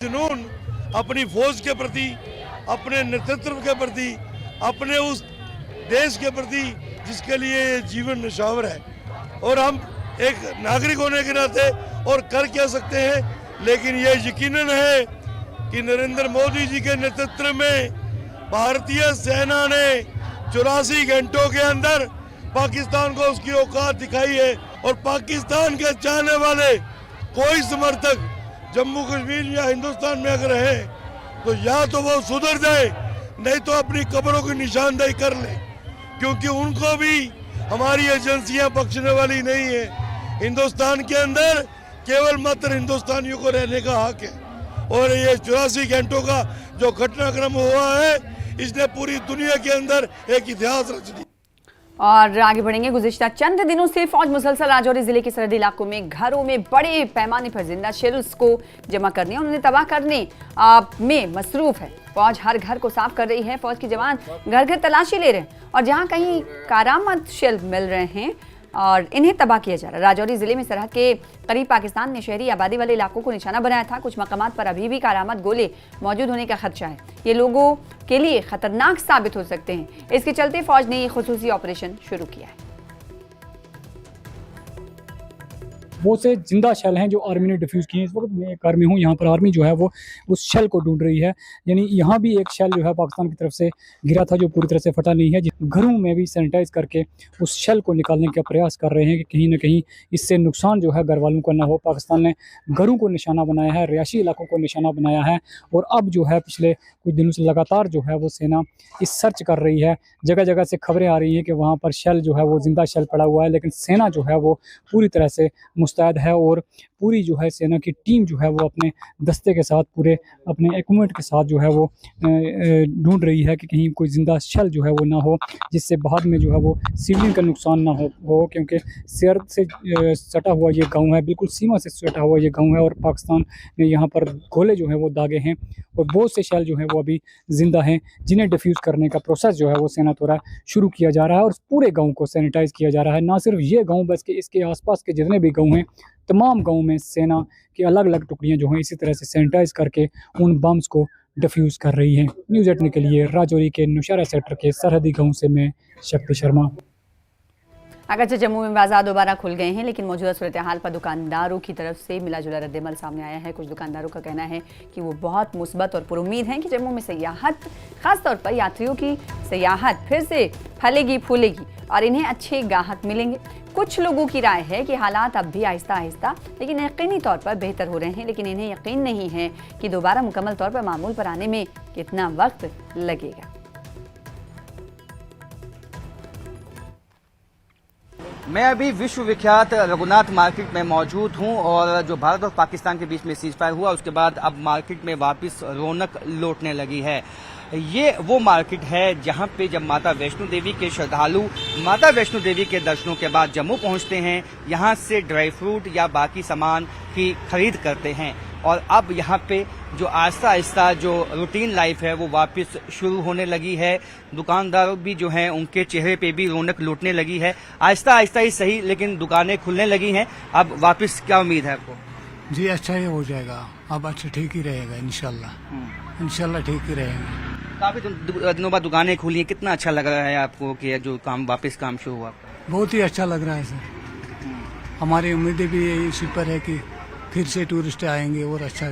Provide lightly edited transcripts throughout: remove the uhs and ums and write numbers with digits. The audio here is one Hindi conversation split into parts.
जुनून अपनी फौज के प्रति, अपने नेतृत्व के प्रति, अपने उस देश के प्रति जिसके लिए ये जीवन निछावर है, और हम एक नागरिक होने के नाते और कर क्या सकते हैं, लेकिन ये यकीनन है कि नरेंद्र मोदी जी के नेतृत्व में भारतीय सेना ने 84 घंटों के अंदर पाकिस्तान को उसकी औकात दिखाई है। और पाकिस्तान के चाहने वाले कोई समर्थक जम्मू कश्मीर या हिंदुस्तान में अगर है तो या तो वो सुधर जाए, नहीं तो अपनी कब्रों की निशानदेही कर ले, क्योंकि उनको भी हमारी एजेंसियां बख्शने वाली नहीं है। हिंदुस्तान के अंदर केवल मात्र हिंदुस्तानियों को रहने का हक है, और ये 84 घंटों का जो घटनाक्रम हुआ है इसने पूरी दुनिया के अंदर एक इतिहास रच दिया। और आगे बढ़ेंगे। गुज़िश्ता चंद दिनों से फौज मुसलसल राजौरी जिले के सरहदी इलाकों में घरों में बड़े पैमाने पर जिंदा शेल्स को जमा करने और उन्हें तबाह करने में मसरूफ है। फौज हर घर को साफ कर रही है। फौज के जवान घर घर तलाशी ले रहे हैं और जहां कहीं कारामद शेल्फ मिल रहे हैं और इन्हें तबाह किया जा रहा है। राजौरी जिले में सरहद के करीब पाकिस्तान ने शहरी आबादी वाले इलाकों को निशाना बनाया था। कुछ मकामात पर अभी भी कारामद गोले मौजूद होने का खदशा है। ये लोगों के लिए खतरनाक साबित हो सकते हैं। इसके चलते फौज ने ये खुसूसी ऑपरेशन शुरू किया है। बहुत से जिंदा शेल हैं जो आर्मी ने डिफ्यूज़ किए हैं। इस वक्त मैं एक कार में हूँ, यहाँ पर आर्मी जो है वो उस शेल को ढूंढ रही है। यानी यहाँ भी एक शेल जो है पाकिस्तान की तरफ से गिरा था जो पूरी तरह से फटा नहीं है। घरों में भी सैनिटाइज करके उस शेल को निकालने का प्रयास कर रहे हैं कि कहीं ना कहीं इससे नुकसान जो है घर वालों को ना हो। पाकिस्तान ने घरों को निशाना बनाया है, रिहायशी इलाकों को निशाना बनाया है, और अब जो है पिछले कुछ दिनों से लगातार जो है वो सेना इस सर्च कर रही है। जगह जगह से खबरें आ रही हैं कि वहाँ पर शेल जो है वो जिंदा शेल पड़ा हुआ है, लेकिन सेना जो है वो पूरी तरह से मुस्तैद है और पूरी जो है सेना की टीम जो है वो अपने दस्ते के साथ, पूरे अपने इक्विपमेंट के साथ जो है वो ढूंढ रही है कि कहीं कोई ज़िंदा शेल जो है वो ना हो, जिससे बाद में जो है वो सिविलियन का नुकसान ना हो क्योंकि सरहद से सटा हुआ ये गांव है, बिल्कुल सीमा से सटा हुआ ये गांव है, और पाकिस्तान ने यहाँ पर गोले जो है वो दागे हैं और बहुत से शेल जो है वो अभी ज़िंदा हैं, जिन्हें डिफ्यूज़ करने का प्रोसेस जो है वो सेना द्वारा शुरू किया जा रहा है और पूरे गाँव को सैनिटाइज़ किया जा रहा है। ना सिर्फ ये गाँव बल्कि इसके आसपास के जितने भी गाँव हैं, तमाम गाँव में सेना की अलग अलग टुकड़ियां जो हैं इसी तरह से सैनिटाइज करके उन बम्स को डिफ्यूज़ कर रही हैं। न्यूज़ 18 के लिए राजौरी के नौशहरा सेक्टर के सरहदी गाँव से मैं शक्ति शर्मा। अगरचे जम्मू में बाजार दोबारा खुल गए हैं, लेकिन मौजूदा सूरत हाल पर दुकानदारों की तरफ से मिला जुला रद्दमल सामने आया है। कुछ दुकानदारों का कहना है कि वो बहुत मुस्बत और पुरुम्मीद हैं कि जम्मू में सयाहत, खासतौर पर यात्रियों की सयाहत फिर से फलेगी फूलेगी और इन्हें अच्छे ग्राहक मिलेंगे। कुछ लोगों की राय है कि हालात अब भी आहिस्ता आहिस्ता लेकिन यकीनी तौर पर बेहतर हो रहे हैं, लेकिन इन्हें यकीन नहीं है कि दोबारा मुकम्मल तौर पर मामूल पर आने में कितना वक्त लगेगा। मैं अभी विश्व विख्यात रघुनाथ मार्केट में मौजूद हूं और जो भारत और पाकिस्तान के बीच में सीज फायर हुआ उसके बाद अब मार्केट में वापस रौनक लौटने लगी है। ये वो मार्केट है जहां पे जब माता वैष्णो देवी के श्रद्धालु माता वैष्णो देवी के दर्शनों के बाद जम्मू पहुंचते हैं, यहां से ड्राई फ्रूट या बाकी सामान की खरीद करते हैं, और अब यहाँ पे जो आहिस्ता आहिस्ता जो रूटीन लाइफ है वो वापस शुरू होने लगी है। दुकानदार भी जो हैं उनके चेहरे पे भी रौनक लौटने लगी है। आहिस्ता आहिस्ता ही सही, लेकिन दुकानें खुलने लगी हैं। अब वापस क्या उम्मीद है आपको? जी अच्छा ही हो जाएगा, अब अच्छा ठीक ही रहेगा इंशाल्लाह। इंशाल्लाह ठीक ही रहेगा। काफी दिनों बाद दुकानें खुली हैं, कितना अच्छा लग रहा है आपको कि जो काम वापस काम शुरू हुआ? बहुत ही अच्छा लग रहा है सर। हमारी उम्मीदें भी इसी पर है कि फिर से टूरिस्ट आएंगे और अच्छा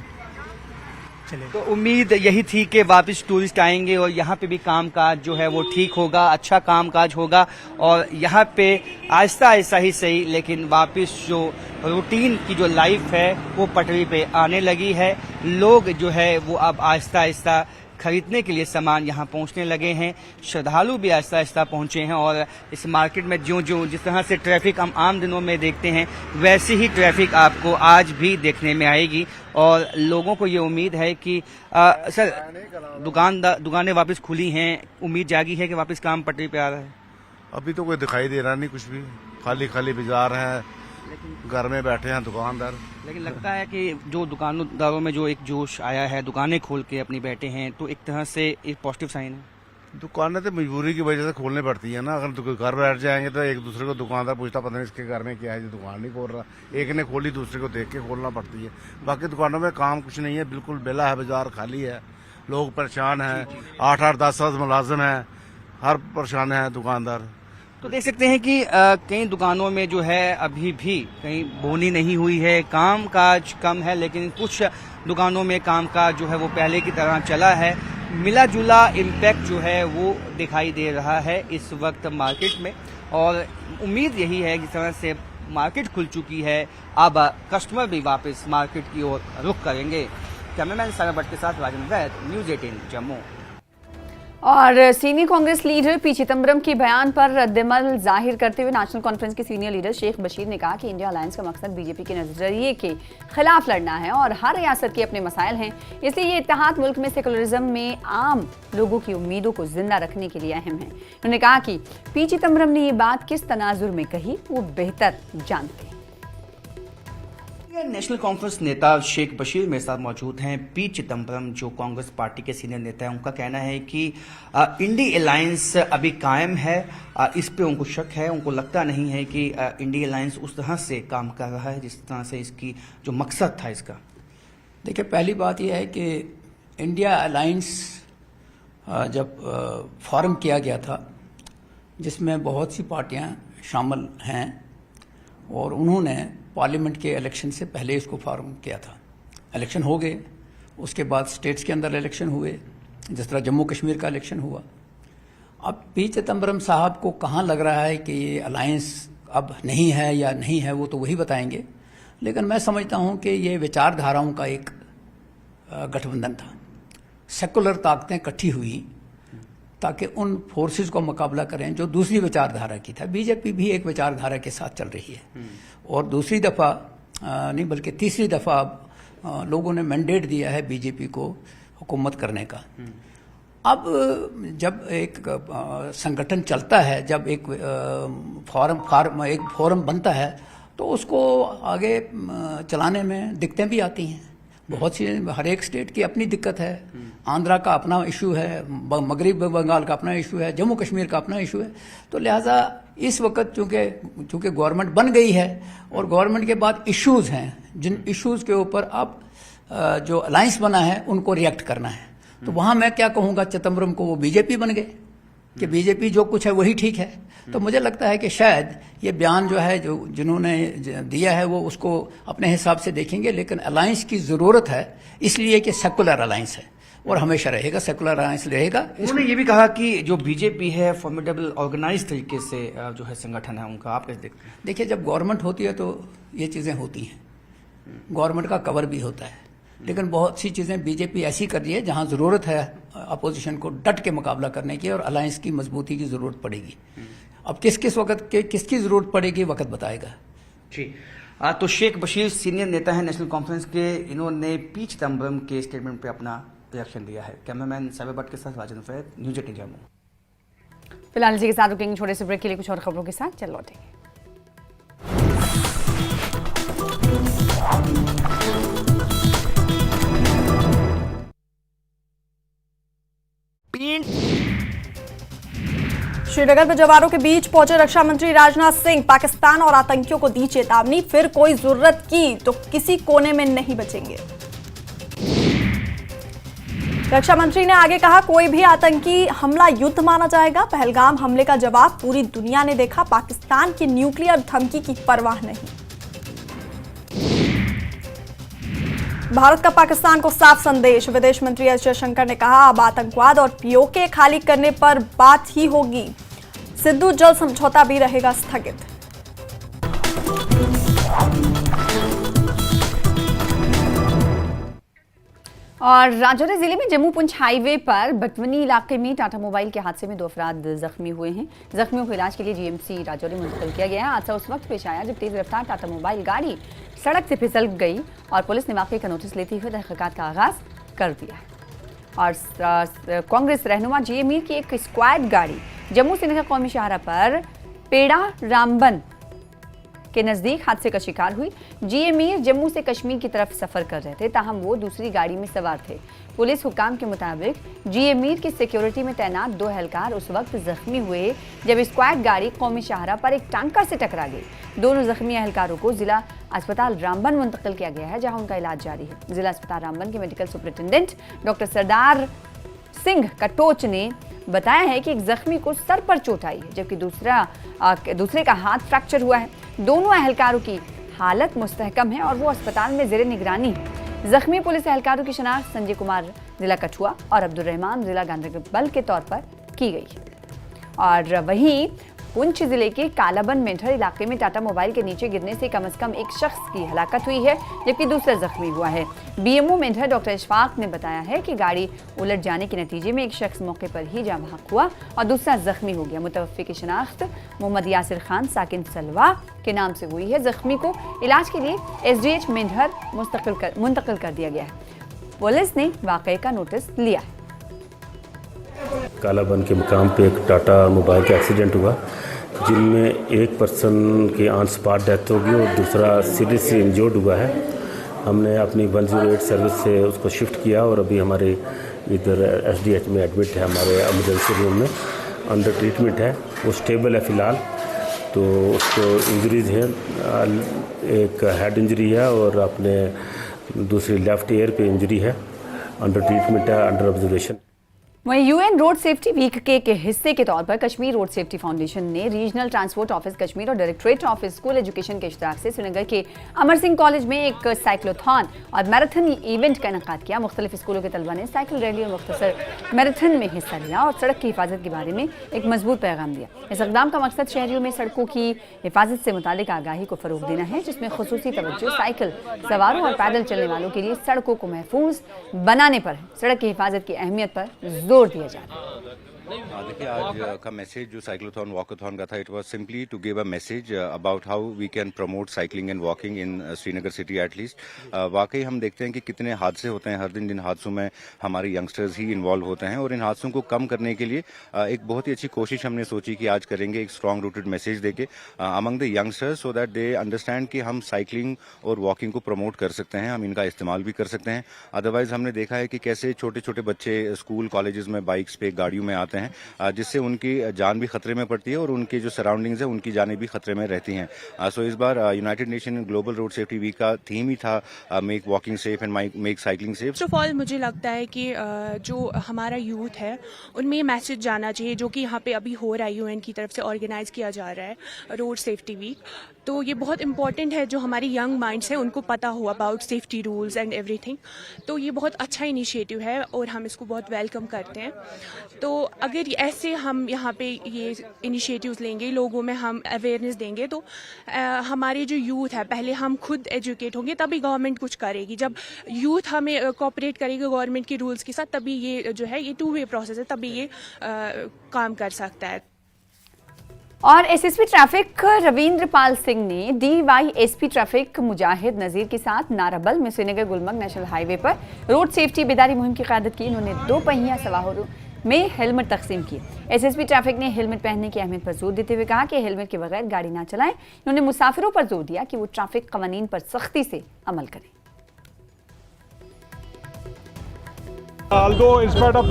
चलेगा। तो उम्मीद यही थी कि वापस टूरिस्ट आएंगे और यहाँ पे भी कामकाज जो है वो ठीक होगा, अच्छा कामकाज होगा, और यहाँ पे आहिस्ता आहिस्ता ही सही लेकिन वापस जो रूटीन की जो लाइफ है वो पटरी पे आने लगी है। लोग जो है वो अब आहिस्ता आहिस्ता खरीदने के लिए सामान यहाँ पहुँचने लगे हैं। श्रद्धालु भी आहिस्ता आहिस्ता पहुँचे हैं और इस मार्केट में जिस तरह से ट्रैफिक हम आम दिनों में देखते हैं वैसी ही ट्रैफिक आपको आज भी देखने में आएगी, और लोगों को ये उम्मीद है कि सर दुकानें वापस खुली हैं, उम्मीद जागी है कि वापस काम पटरी पे आ रहा है? अभी तो कोई दिखाई दे रहा नहीं, कुछ भी खाली खाली बाजार है, घर में बैठे हैं दुकानदार। लेकिन लगता है कि जो दुकानदारों में जो एक जोश आया है, दुकानें खोल के अपनी बैठे हैं, तो एक तरह से एक पॉजिटिव साइन है। दुकानें तो मजबूरी की वजह से खोलनी पड़ती है ना। अगर घर बैठ जाएंगे तो एक दूसरे को दुकानदार पूछता पता नहीं इसके घर में क्या है, जो दुकान नहीं खोल रहा। एक ने खोली दूसरे को देख के खोलना पड़ती है। बाकी दुकानों में काम कुछ नहीं है, बिल्कुल बेला है, बाजार खाली है, लोग परेशान हैं। 8-8, 10-10 मुलाजिम हैं, हर परेशान है दुकानदार। तो देख सकते हैं कि कई दुकानों में जो है अभी भी कहीं बोनी नहीं हुई है, काम काज कम है, लेकिन कुछ दुकानों में काम काज जो है वो पहले की तरह चला है। मिला जुला इम्पैक्ट जो है वो दिखाई दे रहा है इस वक्त मार्केट में, और उम्मीद यही है कि जिस तरह से मार्केट खुल चुकी है अब कस्टमर भी वापस मार्केट की ओर रुख करेंगे। कैमरामैन सारा भट्ट के साथ राजन वैद, न्यूज़ 18 जम्मू। और senior Congress leader P Chidambaram के बयान पर रद्दमल जाहिर करते हुए नेशनल कॉन्फ्रेंस के सीनियर लीडर शेख बशीर ने कहा कि इंडिया अलायंस का मकसद बीजेपी के नजरिए के खिलाफ लड़ना है और हर रियासत के अपने मसाइल हैं, इसलिए ये इत्तेहाद मुल्क में सेकुलरिज्म में आम लोगों की उम्मीदों को जिंदा रखने के लिए अहम है। उन्होंने कहा कि पी चिदम्बरम ने ये बात किस तनाजुर में कही वो बेहतर जानते हैं। नेशनल कॉन्फ्रेंस नेता शेख बशीर मेरे साथ मौजूद हैं। पी चिदम्बरम जो कांग्रेस पार्टी के सीनियर नेता हैं, उनका कहना है कि इंडी अलायंस अभी कायम है। इस पे उनको शक है, उनको लगता नहीं है कि इंडी अलायंस उस तरह से काम कर रहा है जिस तरह से इसकी जो मकसद था इसका। देखिए, पहली बात यह है कि इंडिया अलायंस जब फॉर्म किया गया था, जिसमें बहुत सी पार्टियां शामिल हैं, और उन्होंने पार्लियामेंट के इलेक्शन से पहले इसको फॉर्म किया था। इलेक्शन हो गए, उसके बाद स्टेट्स के अंदर इलेक्शन हुए, जिस तरह जम्मू कश्मीर का इलेक्शन हुआ। अब पी चिदम्बरम साहब को कहाँ लग रहा है कि ये अलायंस अब नहीं है या नहीं है, वो तो वही बताएंगे, लेकिन मैं समझता हूँ कि ये विचारधाराओं का एक गठबंधन था। सेकुलर ताकतें इकट्ठी हुई ताकि उन फोर्सेस को मुकाबला करें जो दूसरी विचारधारा की था। बीजेपी भी एक विचारधारा के साथ चल रही है, और दूसरी दफ़ा नहीं बल्कि तीसरी दफ़ा लोगों ने मैंडेट दिया है बीजेपी को हुकूमत करने का। अब जब एक संगठन चलता है, जब एक फोरम बनता है, तो उसको आगे चलाने में दिक्कतें भी आती हैं। बहुत सी, हर एक स्टेट की अपनी दिक्कत है। आंध्रा का अपना इशू है, मगरबी बंगाल का अपना इशू है, जम्मू कश्मीर का अपना इशू है। तो लिहाजा इस वक्त चूंकि गवर्नमेंट बन गई है और गवर्नमेंट के बाद इश्यूज हैं, जिन इश्यूज के ऊपर अब जो अलायंस बना है उनको रिएक्ट करना है। तो वहां मैं क्या कहूँगा चिदम्बरम को, वो बीजेपी बन गए कि बीजेपी जो कुछ है वही ठीक है। तो मुझे लगता है कि शायद ये बयान जो है, जो जिन्होंने दिया है, वो उसको अपने हिसाब से देखेंगे, लेकिन अलायंस की ज़रूरत है इसलिए कि सेकुलर अलायंस है और हमेशा रहेगा, सेकुलर अलायंस रहेगा। उन्होंने ये भी कहा कि जो बीजेपी है फॉर्मिडेबल ऑर्गेनाइज तरीके से जो है संगठन है उनका। आप कैसे देखते हैं? देखिए, जब गवर्नमेंट होती है तो ये चीज़ें होती हैं, गवर्नमेंट का कवर भी होता है, लेकिन बहुत सी चीज़ें बीजेपी ऐसी कर रही है जहां ज़रूरत है अपोजिशन को डट के मुकाबला करने की और अलायंस की मजबूती की ज़रूरत पड़ेगी। अब किस वक्त किसकी ज़रूरत पड़ेगी वक्त बताएगा। जी, तो शेख बशीर सीनियर नेता है नेशनल कॉन्फ्रेंस के, इन्होंने पी चिदम्बरम के स्टेटमेंट पे अपना रिएक्शन दिया है। कैमरामैन साबिर भट्ट के साथ राजन फैद, न्यूज़ 18 जम्मू। फिलहाल इसी के साथ रुकेंगे छोटे से ब्रेक के लिए, कुछ और खबरों के साथ चल लौटेंगे। श्रीनगर में जवानों के बीच पहुंचे रक्षा मंत्री राजनाथ सिंह, पाकिस्तान और आतंकियों को दी चेतावनी, फिर कोई जरूरत की तो किसी कोने में नहीं बचेंगे। रक्षा मंत्री ने आगे कहा, कोई भी आतंकी हमला युद्ध माना जाएगा। पहलगाम हमले का जवाब पूरी दुनिया ने देखा, पाकिस्तान की न्यूक्लियर धमकी की परवाह नहीं। भारत का पाकिस्तान को साफ संदेश, विदेश मंत्री एस जयशंकर ने कहा, अब आतंकवाद और पीओके खाली करने पर बात ही होगी। सिद्धू जल समझौता भी रहेगा स्थगित। और राजौरी जिले में जम्मू पुंछ हाईवे पर बटवनी इलाके में टाटा मोबाइल के हादसे में 2 अफराद जख्मी हुए हैं। जख्मियों को इलाज के लिए जीएमसी राजौरी मुंतकिल किया गया है। हादसा उस वक्त पेश आया जब तेज रफ्तार टाटा मोबाइल गाड़ी सड़क से फिसल गई और पुलिस ने वाकये का नोटिस लेते हुए तहकीकात का आगाज कर दिया है। और कांग्रेस रहनुमा जे मीर की एक स्क्वाड गाड़ी जम्मू श्रीनगर कौमी शाहरा पर पेड़ा रामबन के नजदीक हादसे का शिकार हुई। जीए मीर जम्मू से कश्मीर की तरफ सफर कर रहे थे, ताहम वो दूसरी गाड़ी में सवार थे। पुलिस हुकाम के मुताबिक जीए मीर की सिक्योरिटी में तैनात 2 एहलकार उस वक्त जख्मी हुए जब स्क्वाड गाड़ी कौमी शाहरा पर एक टैंकर से टकरा गई। दोनों जख्मी एहलकारों को जिला अस्पताल रामबन मुंतकिल किया गया है, जहां उनका इलाज जारी है। जिला अस्पताल रामबन के medical superintendent doctor Sardar Singh Katoch ने बताया है कि एक जख्मी को सर पर चोट आई है, जबकि दूसरे का हाथ फ्रैक्चर हुआ है। दोनों एहलकारों की हालत मुस्तहकम है और वो अस्पताल में जेर निगरानी है। जख्मी पुलिस एहलकारों की शनाख्त संजय कुमार जिला कठुआ और अब्दुल रहमान जिला गांधरबल के तौर पर की गई है। और वहीं पुंछ जिले के कालाबन मेंढर इलाके में टाटा मोबाइल के नीचे गिरने से कम से कम एक शख्स की हलाकत हुई है, जबकि दूसरा जख्मी हुआ है। बीएमओ मेंढर डॉक्टर इशफाक ने बताया है कि गाड़ी उलट जाने के नतीजे में एक शख्स मौके पर ही जाँ बहक हुआ और दूसरा जख्मी हो गया। मुतवफ़्फ़ी की शनाख्त मोहम्मद यासिर खान साकिन सलवा के नाम से हुई है। जख्मी को इलाज के लिए एसडीएच मेंढर मुंतकिल कर दिया गया है। पुलिस ने वाक़े का नोटिस लिया है। कालाबन के मुकाम पे एक टाटा मोबाइल का एक्सीडेंट हुआ, जिनमें एक पर्सन की ऑन स्पॉट डेथ होगी और दूसरा सीरियसली इंजर्ड हुआ है। हमने अपनी 108 सर्विस से उसको शिफ्ट किया और अभी हमारे इधर एसडीएच में एडमिट है, हमारे एमरजेंसी रूम में अंडर ट्रीटमेंट है। वो स्टेबल है फ़िलहाल। तो उसको इंजरीज हैं, एक हेड इंजरी है और अपने दूसरी लेफ्ट ईयर पे इंजरी है, अंडर ट्रीटमेंट है, अंडर ऑब्जर्वेशन। वहीं यूएन रोड सेफ्टी वीक के हिस्से के तौर पर कश्मीर रोड सेफ्टी फाउंडेशन ने रीजनल ट्रांसपोर्ट ऑफिस कश्मीर और डायरेक्टरेट ऑफ स्कूल एजुकेशन के इश्तराक से श्रीनगर के अमर सिंह कॉलेज में एक साइक्लोथॉन और मैराथन इवेंट का इनेकाद किया। मुख्तलिफ स्कूलों के तलबा ने साइकिल रैली और मुख्तसर मैराथन में हिस्सा लिया और सड़क की हिफाजत के बारे में एक मजबूत पैगाम दिया। इस इक़दाम का मकसद शहरियों में सड़कों की हिफाजत से मुतालिक आगाही को फ़रोग़ देना है, जिसमें खुसूसी तवज्जो साइकिल सवारों और पैदल चलने वालों के लिए सड़कों को महफूज बनाने पर है। सड़क की हिफाजत की अहमियत पर जोर दिया जा रहा है। देखिए, आज का मैसेज जो साइक्लोथॉन वॉकाथॉन का था, it was simply to give a message about how we can promote cycling and walking in Srinagar city at least. वाकई हम देखते हैं कि कितने हादसे होते हैं, हर दिन जिन हादसों में हमारे यंगस्टर्स ही इन्वॉल्व होते हैं, और इन हादसों को कम करने के लिए एक बहुत ही अच्छी कोशिश हमने सोची कि आज करेंगे, एक स्ट्रॉन्ग रूटेड मैसेज देके among the youngsters, so that they understand कि हम साइकिलिंग और वॉकिंग को प्रमोट कर सकते हैं, हम इनका इस्तेमाल भी कर सकते हैं। अदरवाइज हमने देखा है कि कैसे छोटे छोटे बच्चे स्कूल कॉलेजेस में बाइक्स पे गाड़ियों में आते हैं, जिससे उनकी जान भी खतरे में पड़ती है और उनकी जो सराउंडिंग्स है उनकी जानें भी खतरे में रहती हैं। सो इस बार United Nation Global Road Safety Week का थीम ही था make walking safe and make cycling safe. First of all मुझे लगता है कि जो हमारा यूथ है उनमें ये मैसेज जाना चाहिए, जो कि यहाँ पे अभी हो रहा है, यूएन की तरफ से ऑर्गेनाइज किया जा रहा है रोड सेफ्टी वीक। तो ये बहुत इंपॉर्टेंट है, जो हमारी यंग माइंड्स हैं उनको पता हो about safety rules and everything. तो ये बहुत अच्छा इनिशिएटिव है और हम इसको बहुत वेलकम करते हैं। तो अगर ऐसे हम यहाँ पे ये इनिशिएटिव्स लेंगे, लोगों में हम अवेयरनेस देंगे, तो हमारे जो यूथ है, पहले हम खुद एजुकेट होंगे तभी गवर्नमेंट कुछ करेगी। जब यूथ हमें कोऑपरेट करेगी गवर्नमेंट के रूल्स के साथ, तभी ये जो है ये 2 वे प्रोसेस है, तभी ये काम कर सकता है। और एसएसपी ट्रैफिक रविंद्र पाल सिंह ने डीवाईएसपी ट्रैफिक मुजाहिद नजीर के साथ नाराबल में श्रीनगर गुलमर्ग नेशनल हाईवे पर रोड सेफ्टी बेदारी मुहिम की क़यादत की। इन्होंने 2 पहिया सवारों में हेलमेट तकसीम किए। एसएसपी ट्रैफिक ने हेलमेट पहनने की अहमियत पर जोर देते हुए कहा कि हेलमेट के बगैर गाड़ी ना चलाएं। इन्होंने मुसाफिरों पर जोर दिया कि वो ट्रैफिक कवानीन पर सख्ती से अमल करें। Although in spite of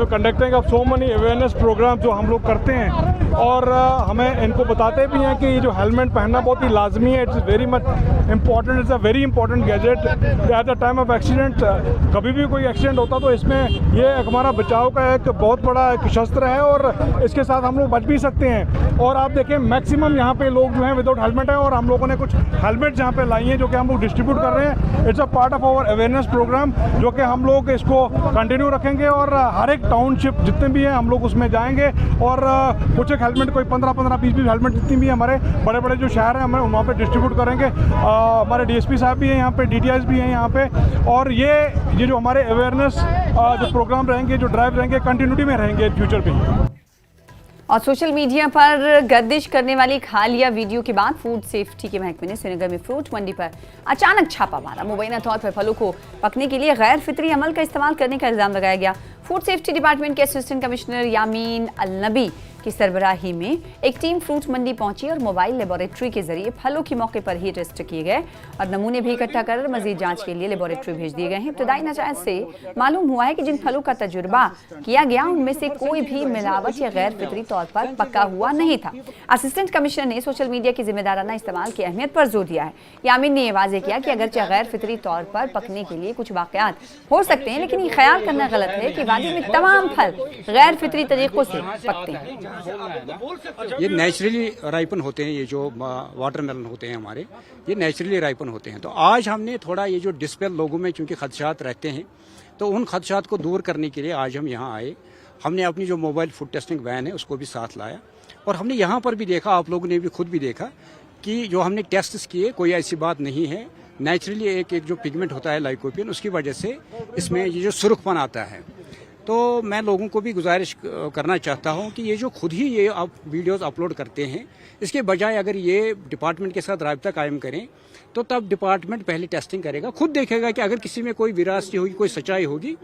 conducting of so many awareness programs जो हम लोग करते हैं, और हमें इनको बताते भी हैं कि ये जो हेलमेट पहनना बहुत ही लाजमी है, it's very much important, it's a very important gadget at the time of accident. कभी भी कोई एक्सीडेंट होता तो इसमें ये हमारा बचाव का एक बहुत बड़ा एक शस्त्र है और इसके साथ हम लोग बच भी सकते हैं। और आप देखें मैक्सिमम यहाँ पे लोग जो हैं विदाउट हेलमेट है, और हम लोगों ने कुछ हेलमेट जहाँ पे लाई हैं जो कि हम लोग डिस्ट्रीब्यूट कर रहे हैं। It's a part of our awareness program जो कि हम लोग इसको कंटिन्यू रखेंगे, और हर एक टाउनशिप जितने भी हैं हम लोग उसमें जाएंगे, और कुछ एक हेलमेट कोई 15-15, 20-20 हेलमेट जितनी भी हमारे बड़े बड़े जो शहर हैं हमें वहाँ पे डिस्ट्रीब्यूट करेंगे। हमारे डीएसपी साहब भी हैं यहाँ पे, डीटीआईस भी हैं यहाँ पे, और ये जो हमारे अवेयरनेस जो प्रोग्राम रहेंगे, जो ड्राइव रहेंगे, कंटिन्यूटी में रहेंगे फ्यूचर भी। और सोशल मीडिया पर गर्दिश करने वाली एक हालिया वीडियो के बाद फूड सेफ्टी के महकमे ने श्रीनगर में फ्रूट मंडी पर अचानक छापा मारा। मुबैना तौर पर फलों को पकने के लिए गैर फितरी अमल का इस्तेमाल करने का इल्जाम लगाया गया। फूड सेफ्टी डिपार्टमेंट के असिस्टेंट कमिश्नर यामीन अल नबी की सरबराही में एक टीम फ्रूट मंडी पहुंची और मोबाइल लेबोरेटरी के जरिए फलों की मौके पर ही टेस्ट किए गए और नमूने भी इकट्ठा कर मजीद जांच के लिए लेबोरेटरी भेज दिए गए हैं। इब्तदाई नतीजों से मालूम हुआ है कि जिन फलों का तजुर्बा किया गया उनमें से कोई भी मिलावट या गैर फितरी तौर पर पका हुआ नहीं था। असिस्टेंट कमिश्नर ने सोशल मीडिया की जिम्मेदाराना इस्तेमाल की अहमियत पर जोर दिया है। यामीन ने यह वाजे किया कि अगरचे गैर फितरी तौर पर पकने के लिए कुछ वाकयात हो सकते हैं, लेकिन ये ख्याल करना गलत है कि वादी में तमाम फल गैर फितरी तरीकों से पकते हैं। ये नेचुरली राइपन होते हैं, ये जो वाटरमेलन होते हैं हमारे, ये नेचुरली राइपन होते हैं। तो आज हमने थोड़ा ये जो डिस्पेल लोगों में चूंकि खदशात रहते हैं, तो उन खदशात को दूर करने के लिए आज हम यहाँ आए। हमने अपनी जो मोबाइल फूड टेस्टिंग वैन है उसको भी साथ लाया और हमने यहाँ पर भी देखा, आप लोगों ने भी खुद भी देखा कि जो हमने टेस्ट किए कोई ऐसी बात नहीं है। नेचुरली एक जो पिगमेंट होता है लाइकोपिन, उसकी वजह से इसमें ये जो सुर्खपन आता है। तो मैं लोगों को भी गुजारिश करना चाहता हूं कि ये जो खुद ही ये आप वीडियोस अपलोड करते हैं, इसके बजाय अगर ये डिपार्टमेंट के साथ राब्ता कायम करें तो तब डिपार्टमेंट पहले टेस्टिंग करेगा, खुद देखेगा कि अगर किसी में कोई विरासती होगी, कोई सच्चाई होगी,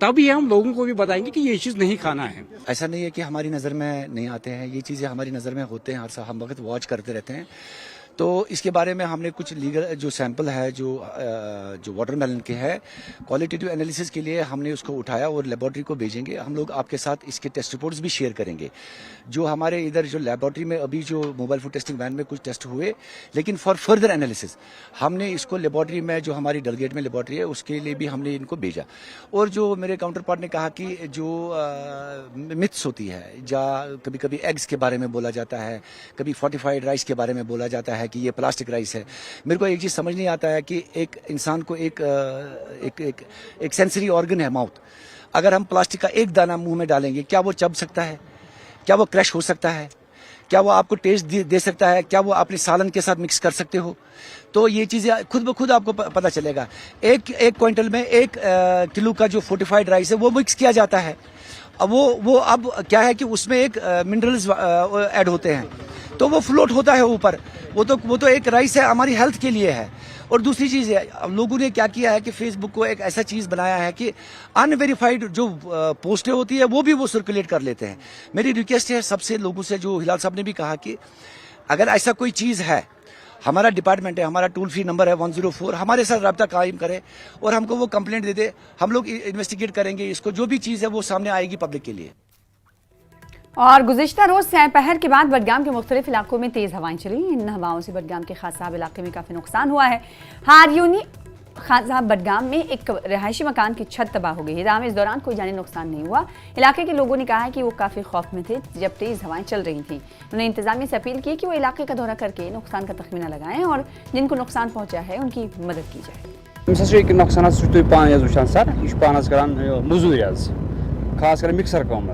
तभी हम लोगों को भी बताएंगे कि ये चीज़ नहीं खाना है। ऐसा नहीं है कि हमारी नज़र में नहीं आते हैं, ये चीज़ें हमारी नज़र में होते हैं, हर साल हम वक्त वॉच करते रहते हैं। तो इसके बारे में हमने कुछ लीगल जो सैंपल है जो वाटरमेलन के है, क्वालिटेटिव एनालिसिस के लिए हमने उसको उठाया और लेबोरेटरी को भेजेंगे। हम लोग आपके साथ इसके टेस्ट रिपोर्ट्स भी शेयर करेंगे। जो हमारे इधर जो लेबोरेटरी में अभी जो मोबाइल फूड टेस्टिंग वैन में कुछ टेस्ट हुए, लेकिन फॉर फर्दर एनालिसिस हमने इसको लेबोरेटरी में जो हमारी डलगेट में लेबोरेटरी है उसके लिए भी हमने इनको भेजा। और जो मेरे काउंटर पार्ट ने कहा कि जो मिथ्स होती है, या कभी कभी एग्स के बारे में बोला जाता है, कभी फोर्टिफाइड राइस के बारे में बोला जाता है कि ये प्लास्टिक राइस है। मेरे को एक चीज समझ नहीं आता है कि एक इंसान को एक सेंसरी ऑर्गन है माउथ, अगर हम प्लास्टिक का एक दाना मुंह में डालेंगे, क्या वो चब सकता है? क्या वो क्रश हो सकता है? क्या वो आपको टेस्ट दे सकता है? क्या वो अपने सालन के साथ मिक्स कर सकते हो? तो ये चीजें खुद ब खुद आपको पता चलेगा। एक क्विंटल में 1 किलो का जो फोर्टिफाइड राइस है वो मिक्स किया जाता है। अब वो अब क्या है कि उसमें एक मिनरल्स ऐड होते हैं, तो वो फ्लोट होता है ऊपर। वो तो एक राइस है, हमारी हेल्थ के लिए है। और दूसरी चीज है, अब लोगों ने क्या किया है कि फेसबुक को एक ऐसा चीज बनाया है कि अनवेरिफाइड जो पोस्टें होती है वो भी वो सर्कुलेट कर लेते हैं। मेरी रिक्वेस्ट है सबसे लोगों से, जो हिलाल साहब ने भी कहा कि अगर ऐसा कोई चीज है, हमारा डिपार्टमेंट है, हमारा टोल फ्री नंबर है 104, हमारे साथ रब्ता कायम करे और हमको वो कंप्लेंट दे दे। हम लोग इन्वेस्टिगेट करेंगे इसको, जो भी चीज है वो सामने आएगी पब्लिक के लिए। और गुज़िश्ता रोज दोपहर के बाद बडगाम के मुख्तलिफ इलाकों में तेज़ हवाएं चली। इन हवाओं से बडगाम के खास साहब इलाके में काफ़ी नुकसान हुआ है। हारियूनी खान साहब बडगाम में एक रहायशी मकान की छत तबाह हो गई है। इस दौरान कोई जानी नुकसान नहीं हुआ। इलाके के लोगों ने कहा है कि वो काफ़ी खौफ में थे जब तेज़ हवाएं चल रही थी। उन्होंने इंतजामिया से अपील की कि वो इलाके का दौरा करके नुकसान का तखमीना लगाएं और जिनको नुकसान पहुंचा है उनकी मदद की जाए। नुकसान सर यह पान कर मजूर खास कर मिक्सर काम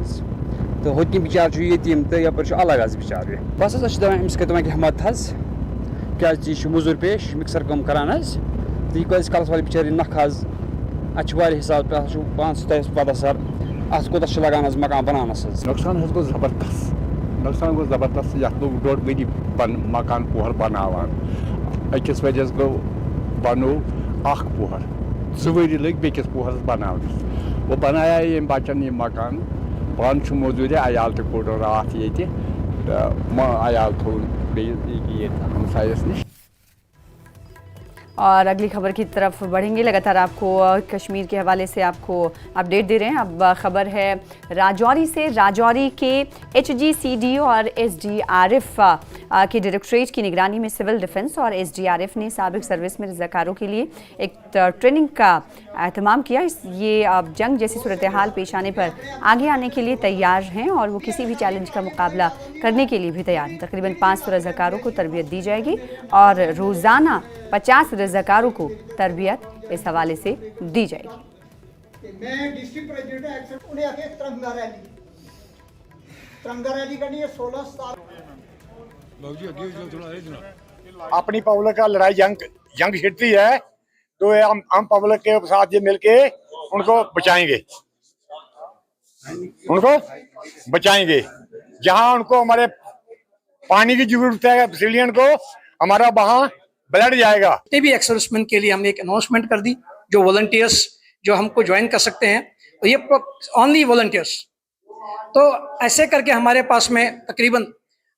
तो होती बिचार यतीम तो यपर अलग बिचार बस दपान अमिस कर कि हमत क्या मजूर पेश मिक्सर कम करान तो यह कस कलस वाले बिचार नख अ हिसाब पे पान पता सर अत कोत लगान मकान बनानस नुकसान गो जबरदस्त लोग 1.5 वरी मकान पोहर बनावान अकिस वजह गो बनो पोहर 2 वरी लग बेकिस पोहरस बनावनस वो बनाया यम बचन यह मकान पान मजूर अयाल तो कोड़ रात ये अयाल थो हमसायस निश। और अगली खबर की तरफ बढ़ेंगे। लगातार आपको कश्मीर के हवाले से आपको अपडेट दे रहे हैं। अब खबर है राजौरी से। राजौरी के HGCD और SDRF के डायरेक्टरेट की निगरानी में सिविल डिफेंस और SDRF ने साबिक सर्विस में रज़ाकारों के लिए एक ट्रेनिंग का एहतमाम किया। ये अब जंग जैसी सूरत हाल पेश आने पर आगे आने के लिए तैयार हैं और वो किसी भी चैलेंज का मुकाबला करने के लिए भी तैयार हैं। तकरीबन 500 रज़ाकारों को तरबियत दी जाएगी और रोज़ाना 50 रज़ाकारों को तरबियत इस हवाले से दी जाएगी। मैं डिस्ट्रिक्ट प्रेसिडेंट उन्हें आके तिरंगा रैली करनी है 16 साल। अपनी पब्लिक का लड़ाई जंग छिड़ती है तो हम पब्लिक के साथ ये मिलके उनको बचाएंगे। जहां उनको हमारे पानी की जरूरत है सिविलियन को, हमारा वहां ब्लड जाएगा। भी एक्सर्विसमैन के लिए हमने एक अनाउंसमेंट कर दी, जो वॉलंटियर्स जो हमको ज्वाइन कर सकते हैं। तो ये ओनली वॉलंटियर्स तो ऐसे करके हमारे पास में तकरीबन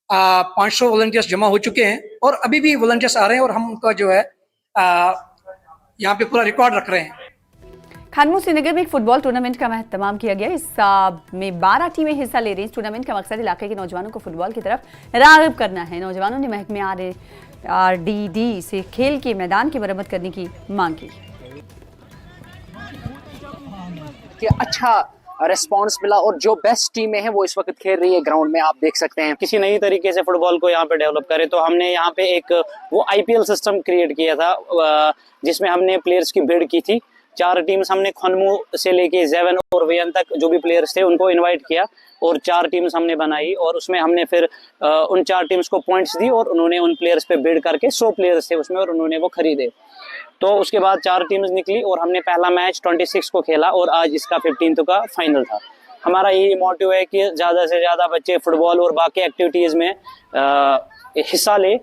500 वॉलंटियर्स जमा हो चुके हैं और अभी भी वॉलंटियर्स आ रहे हैं और हम उनका जो है यहाँ पे पूरा रिकॉर्ड रख रहे हैं। खानमू श्रीनगर में एक फुटबॉल टूर्नामेंट का एहतमाम किया गया। इस में 12 टीमें हिस्सा ले रही हैं। इस टूर्नामेंट का मकसद इलाके के नौजवानों को फुटबॉल की तरफ राग़िब करना है। नौजवानों ने महकमे RDD से खेल के मैदान की मरम्मत करने की मांग की कि अच्छा रिस्पांस मिला और जो बेस्ट टीमें हैं वो इस वक्त खेल रही है ग्राउंड में, आप देख सकते हैं। किसी नई तरीके से फुटबॉल को यहाँ पे डेवलप करें तो हमने यहाँ पे एक वो IPL सिस्टम क्रिएट किया था जिसमें हमने प्लेयर्स की बिड की थी। 4 टीम्स हमने खनमू से लेके जेवन और वेयन तक जो भी प्लेयर्स थे उनको इनवाइट किया और 4 टीम्स हमने बनाई और उसमें हमने फिर उन 4 टीम्स को पॉइंट्स दी और उन्होंने उन प्लेयर्स पे बिड करके 100 प्लेयर्स थे उसमें और उन्होंने वो खरीदे। तो उसके बाद 4 टीम्स निकली और हमने पहला मैच 26 को खेला और आज इसका 15 का फाइनल था। हमारा यही मोटिव है कि ज़्यादा से ज़्यादा बच्चे फुटबॉल और बाकी एक्टिविटीज़ में हिस्सा ले।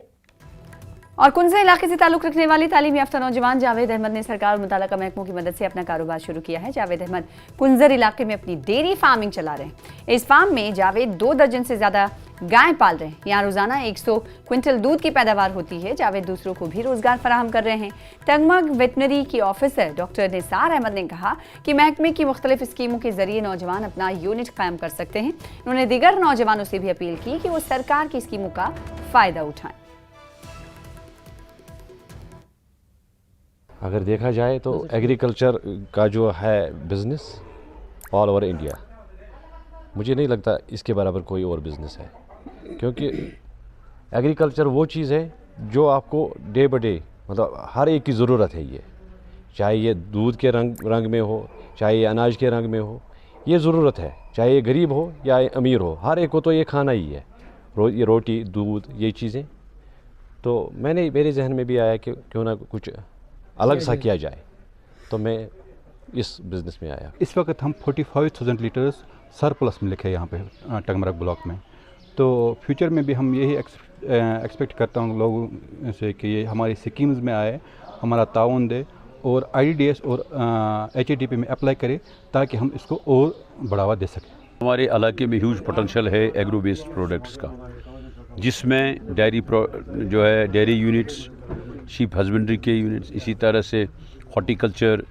और कुंज़ा इलाके से ताल्लुक़ रखने वाली तालीम याफ्ता नौजवान जावेद अहमद ने सरकार और मुताल्लिका महकमों की मदद से अपना कारोबार शुरू किया है। जावेद अहमद कुंज़र इलाके में अपनी डेयरी फार्मिंग चला रहे हैं। इस फार्म में जावेद 2 दर्जन से ज़्यादा गाय पाल रहे हैं। यहाँ रोजाना 100 क्विंटल दूध की पैदावार होती है। जावेद दूसरों को भी रोजगार फराहम कर रहे हैं। टंगमग वेटनरी की ऑफिसर डॉक्टर निसार अहमद ने कहा कि महकमे की मुख्तलिफ स्कीमों के जरिए नौजवान अपना यूनिट कायम कर सकते हैं। उन्होंने दीगर नौजवानों से भी अपील की कि वो सरकार की स्कीमों का फायदा उठाएं। अगर देखा जाए तो एग्रीकल्चर का जो है बिज़नेस ऑल ओवर इंडिया, मुझे नहीं लगता इसके बराबर कोई और बिज़नेस है, क्योंकि एग्रीकल्चर वो चीज़ है जो आपको डे बाय डे मतलब हर एक की ज़रूरत है। ये चाहे ये दूध के रंग में हो, चाहे ये अनाज के रंग में हो, ये ज़रूरत है। चाहे ये गरीब हो या अमीर हो, हर एक को तो ये खाना ही है, ये रोटी दूध ये चीज़ें। तो मेरे जहन में भी आया कि क्यों ना कुछ अलग सा किया जाए, तो मैं इस बिज़नेस में आया। इस वक्त हम 45,000 लीटर्स सरप्लस में लिखे यहाँ पे टंगमरग ब्लॉक में। तो फ्यूचर में भी हम यही एक्सपेक्ट करता हूँ लोगों से कि ये हमारी स्कीम्स में आए, हमारा ताउन दे और IDDS और HADP में अप्लाई करे ताकि हम इसको और बढ़ावा दे सकें। हमारे इलाके में ह्यूज पोटेंशियल है एग्रो बेस्ड प्रोडक्ट्स का, जिसमें डेयरी यूनिट्स, शीप हस्बेंड्री के यूनिट्स, इसी तरह से हॉर्टिकल्चर,